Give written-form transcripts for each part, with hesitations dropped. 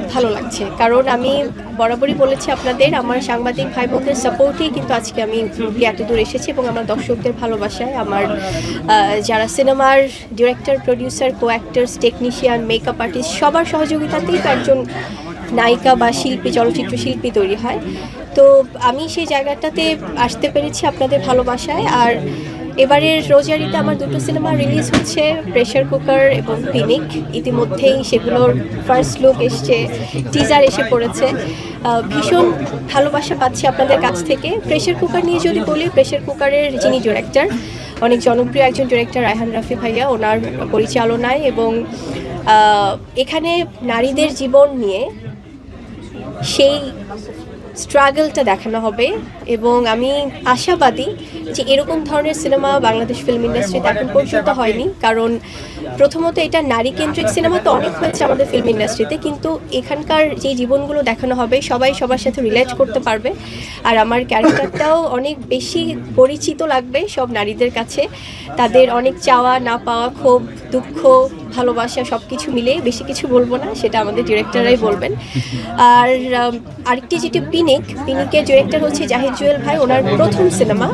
খুব ভালো লাগছে, কারণ আমি বরাবরই বলেছি আপনাদের, আমার সাংবাদিক ভাই বোনদের সাপোর্টেই কিন্তু আজকে আমি এত দূর এসেছি, এবং আমার দর্শকদের ভালোবাসায়, আমার যারা সিনেমার ডিরেক্টর, প্রডিউসার, কো অ্যাক্টার্স, টেকনিশিয়ান, মেকআপ আর্টিস্ট, সবার সহযোগিতাতেই তো একজন নায়িকা বা শিল্পী, চলচ্চিত্র শিল্পী তৈরি হয়। তো আমি সেই জায়গাটাতে আসতে পেরেছি আপনাদের ভালোবাসায়। আর এবারের রোজারিতে আমার দুটো সিনেমা রিলিজ হচ্ছে, প্রেশার কুকার এবং পিনিক। ইতিমধ্যেই সেগুলোর ফার্স্ট লুক এসছে, টিজার এসে পড়েছে। ভীষণ ভালোবাসা পাচ্ছি আপনাদের কাছ থেকে। প্রেশার কুকার নিয়ে যদি বলি, প্রেশার কুকারের যিনি ডিরেক্টর, অনেক জনপ্রিয় একজন ডিরেক্টর রায়হান রাফি ভাইয়া, ওনার পরিচালনায়, এবং এখানে নারীদের জীবন নিয়ে সেই স্ট্রাগলটা দেখানো হবে। এবং আমি আশাবাদী যে এরকম ধরনের সিনেমা বাংলাদেশ ফিল্ম ইন্ডাস্ট্রিতে এখন পর্যন্ত হয়নি, কারণ প্রথমত এটা নারী কেন্দ্রিক সিনেমা তো অনেক হয়েছে আমাদের ফিল্ম ইন্ডাস্ট্রিতে, কিন্তু এখানকার যে জীবনগুলো দেখানো হবে সবাই সবার সাথে রিলেট করতে পারবে। আর আমার ক্যারেক্টারটাও অনেক বেশি পরিচিত লাগবে সব নারীদের কাছে, তাদের অনেক চাওয়া না পাওয়া, ক্ষোভ, দুঃখ, ভালোবাসা সব কিছু মিলে। বেশি কিছু বলবো না, সেটা আমাদের ডিরেক্টররাই বলবেন। আর আরেকটি যেটি পিনিকের ডিরেক্টর হচ্ছে জাহিদ জুয়েল ভাই, ওনার প্রথম সিনেমা,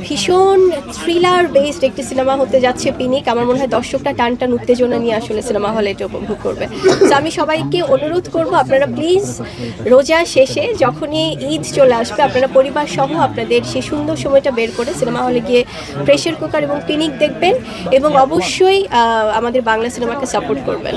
ভীষণ থ্রিলার বেসড একটি সিনেমা হতে যাচ্ছে পিনিক। আমার মনে হয় দর্শকরা টান টান উত্তেজনা নিয়ে আসলে সিনেমা হলে এটা উপভোগ করবে। তো আমি সবাইকে অনুরোধ করব, আপনারা প্লিজ রোজা শেষে যখনই ঈদ চলে আসবে, আপনারা পরিবার সহ আপনাদের সেই সুন্দর সময়টা বের করে সিনেমা হলে গিয়ে প্রেশার কুকার এবং পিনিক দেখবেন, এবং অবশ্যই আমাদের বাংলা সিনেমাকে সাপোর্ট করবেন।